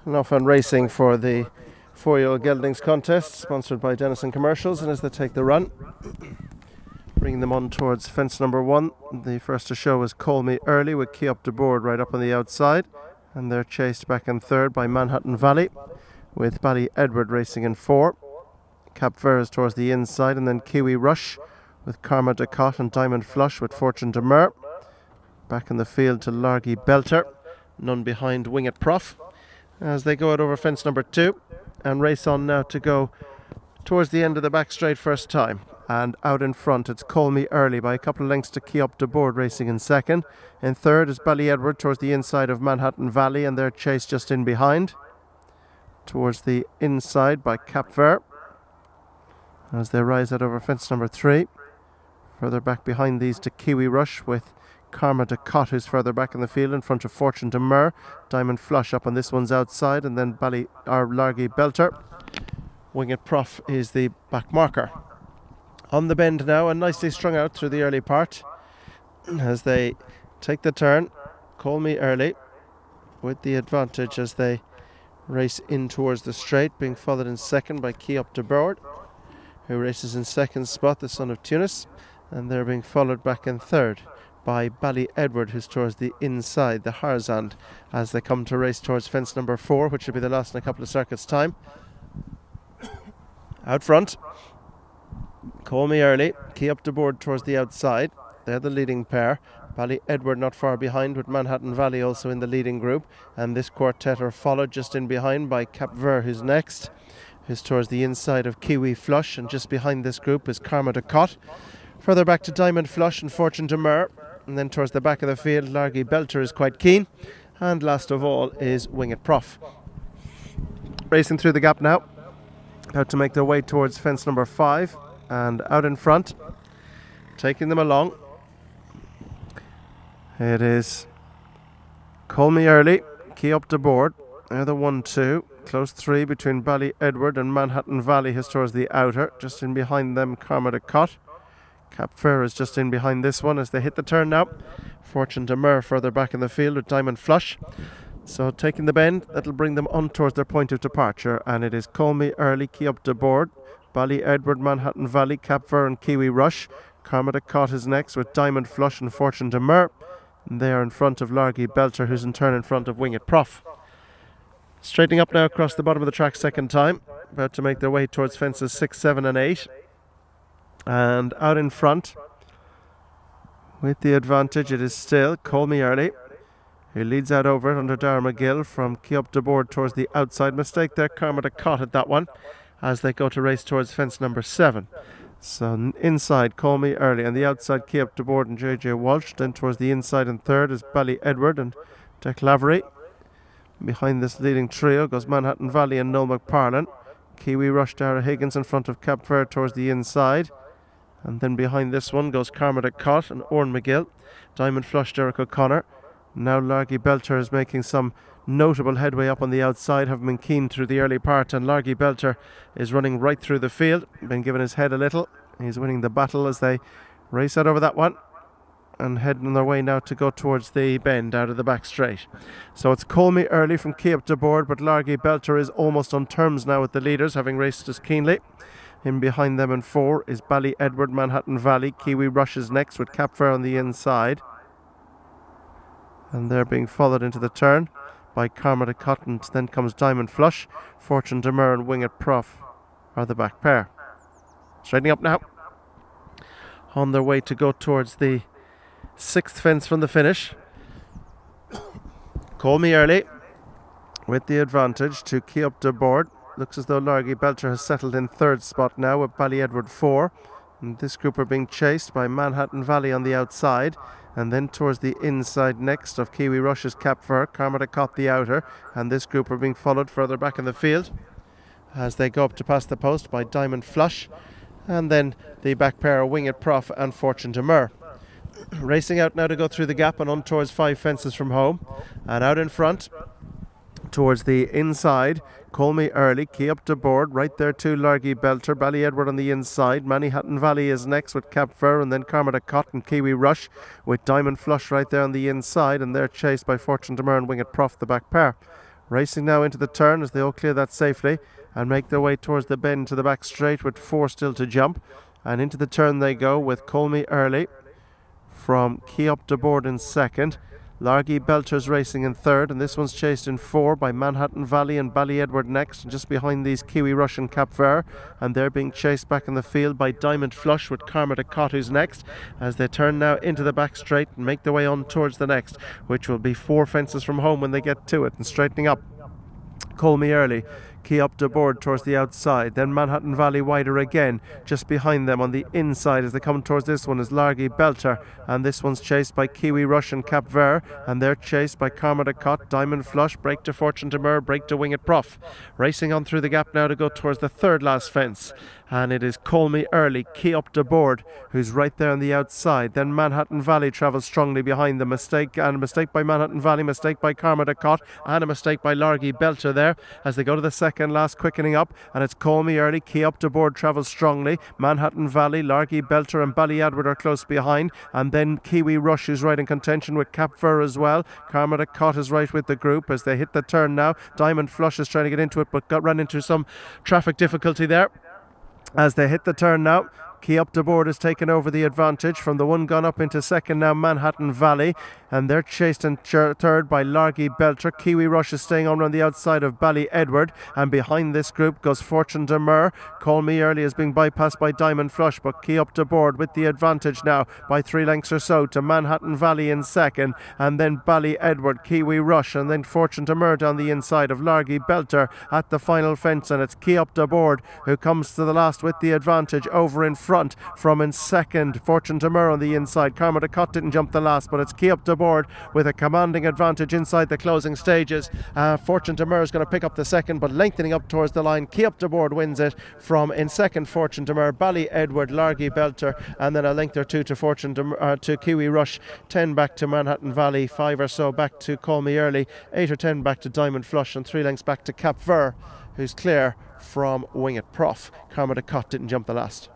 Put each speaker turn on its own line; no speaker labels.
Enough on racing for the 4yo Geldings contest, sponsored by Dennison Commercials, and as they take the run, bringing them on towards fence number 1. The first to show is Call Me Early with Key Up to Board right up on the outside, and they're chased back in third by Manhattan Valley with Bally Edward racing in 4. Cap Vert is towards the inside, and then Kiwi Rush with Karma Ducot and Diamond Flush with Fortune Demur. Back in the field to Largy Belter, none behind Wing It Prof, as they go out over fence number 2 and race on now to go towards the end of the back straight first time. And out in front it's Call Me Early by a couple of lengths to Key Up to Board racing in second. In third is Bally Edward towards the inside of Manhattan Valley, and they're chased just in behind towards the inside by Cap Vert as they rise out over fence number 3. Further back behind these to Kiwi Rush with Karma Ducot, who's further back in the field in front of Fortune Demur. Diamond Flush up on this one's outside, and then Largy Belter. Wing It Prof is the back marker. On the bend now, and nicely strung out through the early part as they take the turn. Call Me Early with the advantage as they race in towards the straight, being followed in second by Key Up to Board, who races in second spot, the son of Tunis, and they're being followed back in third by Bally Edward, who's towards the inside, the Harzand, as they come to race towards fence number 4, which will be the last in a couple of circuits' time. Out front, Call Me Early, Key Up to Board towards the outside. They're the leading pair. Bally Edward not far behind, with Manhattan Valley also in the leading group, and this quartet are followed just in behind by Cap Vert, who's next, who's towards the inside of Kiwi Flush, and just behind this group is Karma Ducot. Further back to Diamond Flush and Fortune Demur, and then towards the back of the field Largy Belter is quite keen, and last of all is Wing It Prof. Racing through the gap now, about to make their way towards fence number 5, and out in front, taking them along, it is Call Me Early, Key Up to Board. They're the 1-2, close 3 between Bally Edward and Manhattan Valley, who's towards the outer. Just in behind them Karma Ducot. Cap Vert is just in behind this one as they hit the turn now. Fortune Demur further back in the field with Diamond Flush. So taking the bend, that'll bring them on towards their point of departure, and it is Call Me Early, Key Up to Board, Bally Edward, Manhattan Valley, Cap Vert and Kiwi Rush. Karma Ducot is next with Diamond Flush and Fortune Demur. They are in front of Largy Belter, who's in turn in front of Wing It Prof. Straightening up now across the bottom of the track second time, about to make their way towards fences 6, 7 and 8. And out in front, with the advantage, it is still Call Me Early, who leads out over it under Darragh McGill from Key Up to Board towards the outside. Mistake there, Karma Ducot at that one, as they go to race towards fence number 7. So inside Call Me Early, and the outside Key Up to Board and JJ Walsh. Then towards the inside and third is Bally Edward and Dec Lavery. Behind this leading trio goes Manhattan Valley and Noel McParlin. Kiwi Rush, Dara Higgins in front of Cap Vert towards the inside. And then behind this one goes Karma Ducot and Oran McGill. Diamond Flush, Derek O'Connor. Now Largy Belter is making some notable headway up on the outside, having been keen through the early part, and Largy Belter is running right through the field, been given his head a little. He's winning the battle as they race out over that one and heading on their way now to go towards the bend out of the back straight. So it's Call Me Early from Key Up to Board, but Largy Belter is almost on terms now with the leaders, having raced as keenly. In behind them in 4 is Bally Edward, Manhattan Valley. Kiwi Rush is next with Cap Vert on the inside, and they're being followed into the turn by Karma Ducot, and then comes Diamond Flush. Fortune Demur and Wing It Prof are the back pair. Straightening up now, on their way to go towards the 6th fence from the finish. Call Me Early with the advantage to Key Up to Board. Looks as though Largy Belter has settled in 3rd spot now with Bally Edward 4. And this group are being chased by Manhattan Valley on the outside, and then towards the inside next of Kiwi Rush's Cap Vert, Karma Ducot the outer, and this group are being followed further back in the field as they go up to pass the post by Diamond Flush, and then the back pair are Wing It Prof and Fortune Demur. Racing out now to go through the gap and on towards 5 fences from home, and out in front towards the inside, Call Me Early, Key Up to Board, right there too Largy Belter, Bally Edward on the inside. Manhattan Valley is next with Cap Vert, and then Karma Ducot and Kiwi Rush with Diamond Flush right there on the inside, and they're chased by Fortune Demur and Wing It Prof, the back pair. Racing now into the turn as they all clear that safely and make their way towards the bend to the back straight with 4 still to jump. And into the turn they go with Call Me Early from Key Up to Board in second. Largy Belter's racing in third, and this one's chased in 4 by Manhattan Valley and Bally Edward next, and just behind these Kiwi Rush and Cap Vert, and they're being chased back in the field by Diamond Flush with Karma de Cot, who's next, as they turn now into the back straight and make their way on towards the next, which will be 4 fences from home when they get to it, and straightening up. Call Me Early, Key Up to Board towards the outside, then Manhattan Valley wider again. Just behind them on the inside as they come towards this one is Largy Belter, and this one's chased by Kiwi Rush and Cap Vert, and they're chased by Karma de Cot, Diamond Flush, break to Fortune Demur, break to Wing It Prof. Racing on through the gap now to go towards the third last fence, and it is Call Me Early, Key Up to Board, who's right there on the outside. Then Manhattan Valley travels strongly behind them. Mistake by Manhattan Valley, mistake by Karma de Cot, and a mistake by Largy Belter there as they go to the second last, quickening up, and it's Call Me Early, Key Up to Board travels strongly. Manhattan Valley, Largy Belter and Bally Edward are close behind, and then Kiwi Rush is right in contention with Cap Vert as well. Karma de Cot is right with the group as they hit the turn now. Diamond Flush is trying to get into it but ran into some traffic difficulty there. As they hit the turn now, Key Up to Board has taken over the advantage from the one gone up into second now, Manhattan Valley, and they're chased in third by Largy Belter. Kiwi Rush is staying on the outside of Bally Edward, and behind this group goes Fortune Demur. Call Me Early is being bypassed by Diamond Flush, but Key Up to Board with the advantage now by 3 lengths or so to Manhattan Valley in second, and then Bally Edward, Kiwi Rush, and then Fortune Demur down the inside of Largy Belter at the final fence, and it's Key Up to Board who comes to the last with the advantage over in front from in second. Fortune Demur on the inside. Karma de Cot didn't jump the last, but it's Key Up to Board with a commanding advantage inside the closing stages. Fortune Demur is going to pick up the second, but lengthening up towards the line. Key Up to Board wins it from in second Fortune Demur, Bally Edward, Largy Belter, and then a length or 2 to Fortune Demur, to Kiwi Rush, 10 back to Manhattan Valley, 5 or so back to Call Me Early, 8 or 10 back to Diamond Flush, and 3 lengths back to Cap Vert, who's clear from Wing It Prof. Karma de Cot didn't jump the last.